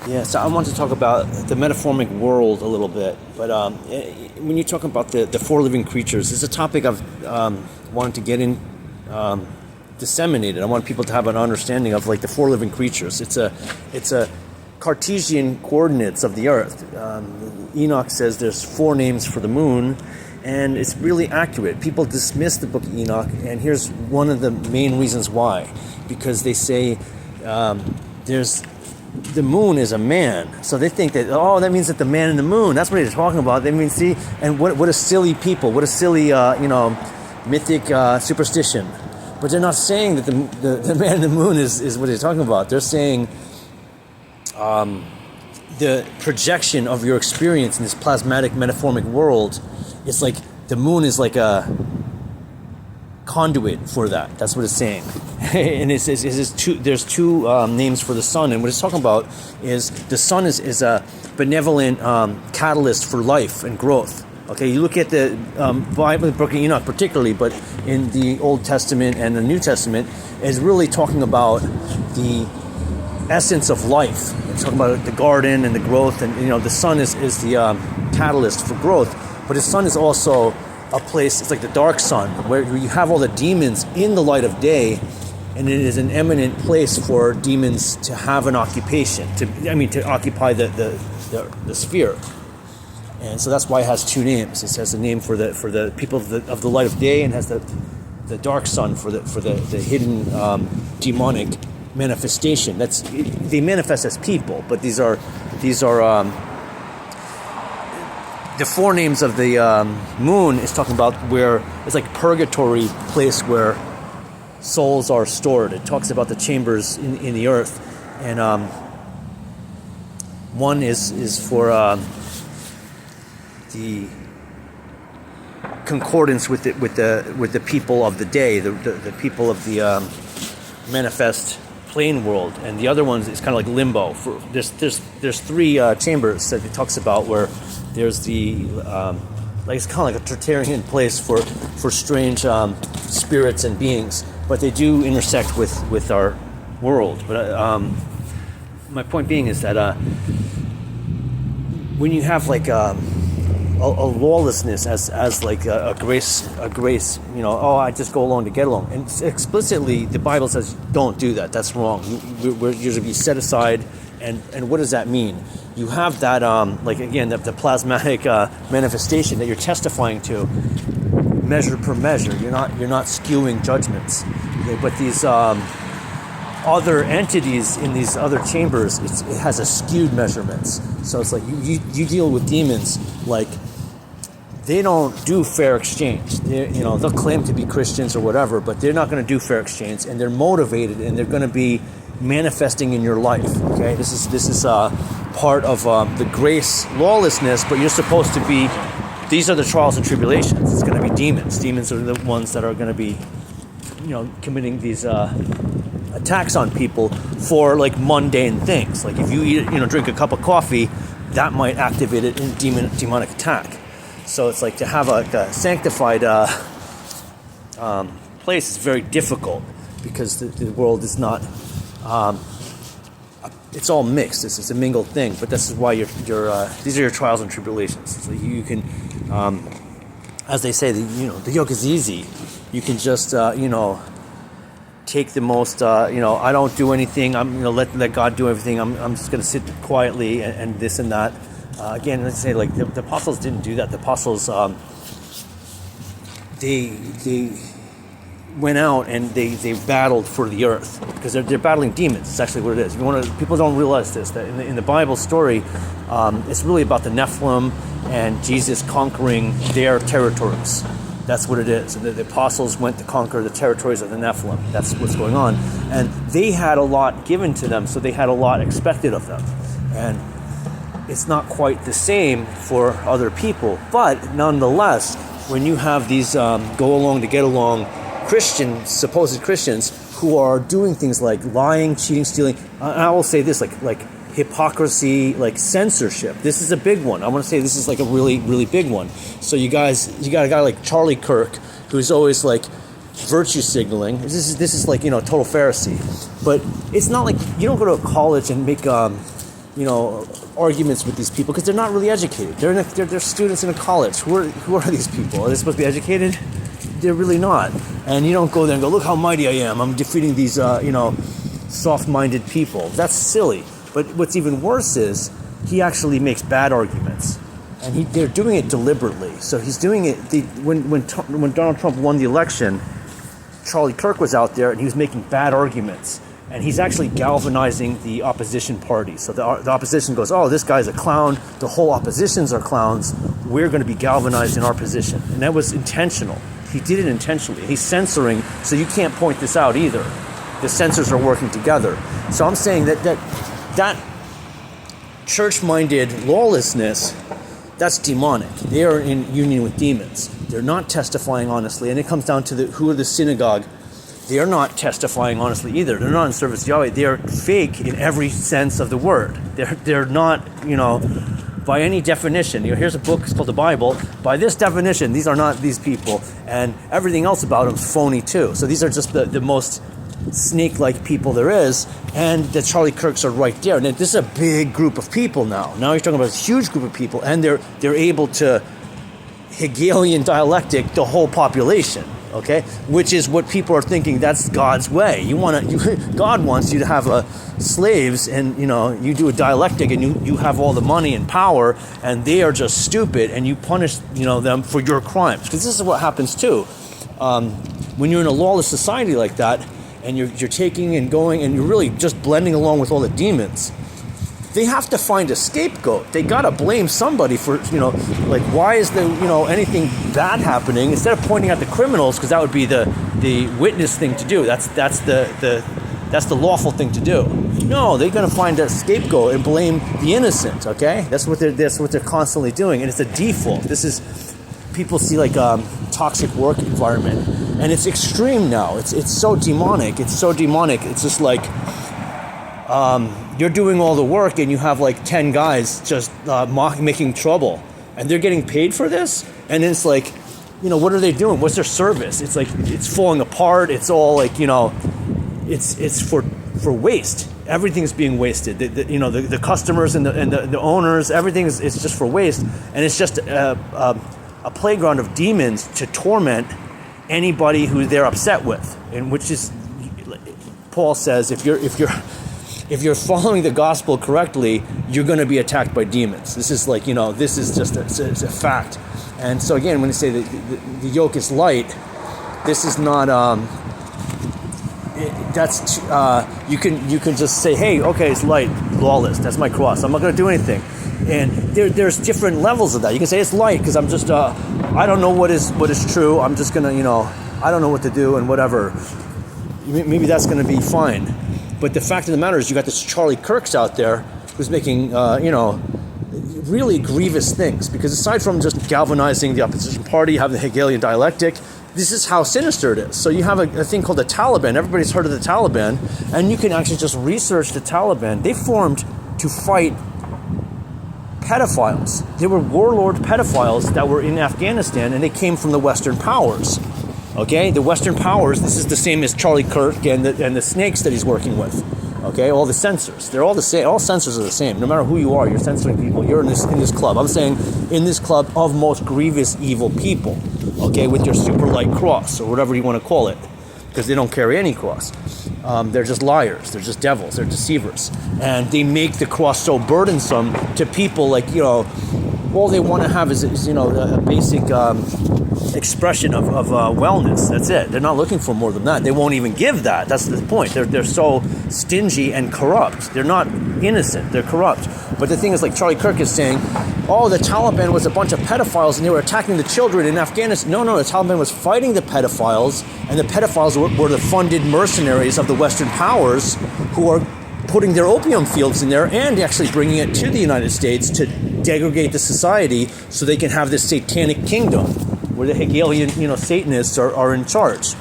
Yeah, so I want to talk about the metaphoric world a little bit, but when you talk about the four living creatures, it's a topic I've wanted to get in, disseminated. I want people to have an understanding of like the four living creatures. It's a Cartesian coordinates of the Earth. Enoch says there's four names for the moon, and it's really accurate. People dismiss the book of Enoch, and here's one of the main reasons why, because they say the moon is a man, so they think that that means that the man in the moon. That's what they're talking about. They mean, see, and what a silly people, what a silly mythic superstition. But they're not saying that the man in the moon is what they're talking about. They're saying the projection of your experience in this plasmatic metaphoric world is like the moon is like a conduit for that. That's what it's saying. And there's two names for the sun, and what it's talking about is the sun is a benevolent catalyst for life and growth. Okay, you look at the Bible, the book of Enoch particularly, but in the Old Testament and the New Testament, is really talking about the essence of life. It's talking about the garden and the growth, and the sun is the catalyst for growth. But the sun is also a place. It's like the dark sun, where you have all the demons in the light of day, and it is an eminent place for demons to have an occupation. To occupy the sphere. And so that's why it has two names. It has a name for the people of the light of day, and has the dark sun for the hidden demonic manifestation. They manifest as people, but these are the four names of the moon is talking about where it's like purgatory place where souls are stored. It talks about the chambers in the earth, and one is for the concordance with the people of the day, the people of the manifest plane world, and the other one is kind of like limbo. There's three chambers that it talks about where there's the it's kind of like a Tertullian place for strange spirits and beings, but they do intersect with our world. But my point being is that when you have like a lawlessness as like a grace, I just go along to get along, and explicitly the Bible says don't do that. That's wrong. You're to be set aside. And what does that mean? You have that the plasmatic manifestation that you're testifying to, measure per measure. You're not skewing judgments. Okay? But these other entities in these other chambers, it has a skewed measurements. So it's like you deal with demons like they don't do fair exchange. They'll claim to be Christians or whatever, but they're not going to do fair exchange, and they're motivated, and they're going to be manifesting in your life. Okay, this is part of the grace lawlessness, but you're supposed to be. These are the trials and tribulations. It's going to be demons. Demons are the ones that are going to be, committing these attacks on people for like mundane things. Like if you eat, drink a cup of coffee, that might activate it in demonic attack. So it's like to have a sanctified place is very difficult because the world is not. It's all mixed. It's a mingled thing. But this is why these are your trials and tribulations. So you can, as they say, the yoke is easy. You can just take the most. I don't do anything. I'm let God do everything. I'm just going to sit quietly and this and that. Again, let's say like the apostles didn't do that. The apostles they went out and they battled for the earth because they're battling demons. It's actually what it is. People don't realize this, that in the Bible story, it's really about the Nephilim and Jesus conquering their territories. That's what it is. And the apostles went to conquer the territories of the Nephilim. That's what's going on. And they had a lot given to them, so they had a lot expected of them. And it's not quite the same for other people. But nonetheless, when you have these go along to get along Christians, supposed Christians, who are doing things like lying, cheating, stealing, and I will say this, like hypocrisy, like censorship. This is a big one. I want to say this is like a really, really big one. So you got a guy like Charlie Kirk, who's always like virtue signaling. This is like total Pharisee. But it's not like you don't go to a college and make arguments with these people because they're not really educated. They're students in a college. Who are these people? Are they supposed to be educated? They're really not. And you don't go there and go, look how mighty I am. I'm defeating these, soft-minded people. That's silly. But what's even worse is he actually makes bad arguments. And they're doing it deliberately. So he's doing it. When Donald Trump won the election, Charlie Kirk was out there and he was making bad arguments. And he's actually galvanizing the opposition party. So the opposition goes, oh, this guy's a clown. The whole oppositions are clowns. We're going to be galvanized in our position. And that was intentional. He did it intentionally. He's censoring, so you can't point this out either. The censors are working together. So I'm saying that church-minded lawlessness, that's demonic. They are in union with demons. They're not testifying honestly. And it comes down to who are the synagogue. They are not testifying honestly either. They're not in service to Yahweh. They are fake in every sense of the word. They're not, by any definition. Here's a book, it's called the Bible. By this definition, these are not these people. And everything else about them is phony too. So these are just the most snake-like people there is. And the Charlie Kirks are right there. And this is a big group of people now. Now you're talking about a huge group of people. And they're able to Hegelian dialectic the whole population. Okay, which is what people are thinking. That's God's way. God wants you to have slaves, and you do a dialectic, and you have all the money and power, and they are just stupid, and you punish them for your crimes. Because this is what happens too. When you're in a lawless society like that, and you're taking and going, and you're really just blending along with all the demons. They have to find a scapegoat. They gotta blame somebody for, why is there, anything bad happening? Instead of pointing out the criminals, because that would be the witness thing to do. That's the lawful thing to do. No, they're gonna find a scapegoat and blame the innocent. Okay, that's what they're constantly doing, and it's a default. This is people see toxic work environment, and it's extreme now. It's so demonic. It's so demonic. It's just like. You're doing all the work and you have 10 guys just making trouble, and they're getting paid for this, and it's what are they doing? What's their service? It's it's falling apart. It's all it's for waste. Everything's being wasted. The customers and the owners, everything is just for waste, and it's just a playground of demons to torment anybody who they're upset with, and which is Paul says if you're following the gospel correctly, you're going to be attacked by demons. This is this is just it's a fact. And so again, when you say that the yoke is light, this is not. You can just say, hey, okay, it's light, lawless. That's my cross. I'm not going to do anything. And there's different levels of that. You can say it's light because I'm just I don't know what is true. I'm just gonna I don't know what to do and whatever. Maybe that's going to be fine. But the fact of the matter is, you got this Charlie Kirks out there who's making, really grievous things. Because aside from just galvanizing the opposition party, having the Hegelian dialectic, this is how sinister it is. So you have a thing called the Taliban. Everybody's heard of the Taliban. And you can actually just research the Taliban. They formed to fight pedophiles. They were warlord pedophiles that were in Afghanistan, and they came from the Western powers. Okay, the Western powers, this is the same as Charlie Kirk and the snakes that he's working with. Okay, all the censors, they're all the same. All censors are the same. No matter who you are, you're censoring people. You're in this club. I'm saying in this club of most grievous evil people. Okay, with your super light cross or whatever you want to call it, because they don't carry any cross. They're just liars. They're just devils. They're deceivers, and they make the cross so burdensome to people. All they want to have is a basic. Expression of wellness. That's it. They're not looking for more than that. They won't even give that. That's the point. They're so stingy and corrupt. They're not innocent. They're corrupt. But the thing is, Charlie Kirk is saying, oh, the Taliban was a bunch of pedophiles and they were attacking the children in Afghanistan. No, the Taliban was fighting the pedophiles, and the pedophiles were the funded mercenaries of the Western powers who are putting their opium fields in there and actually bringing it to the United States to degrade the society so they can have this satanic kingdom where the Hegelian, Satanists are in charge.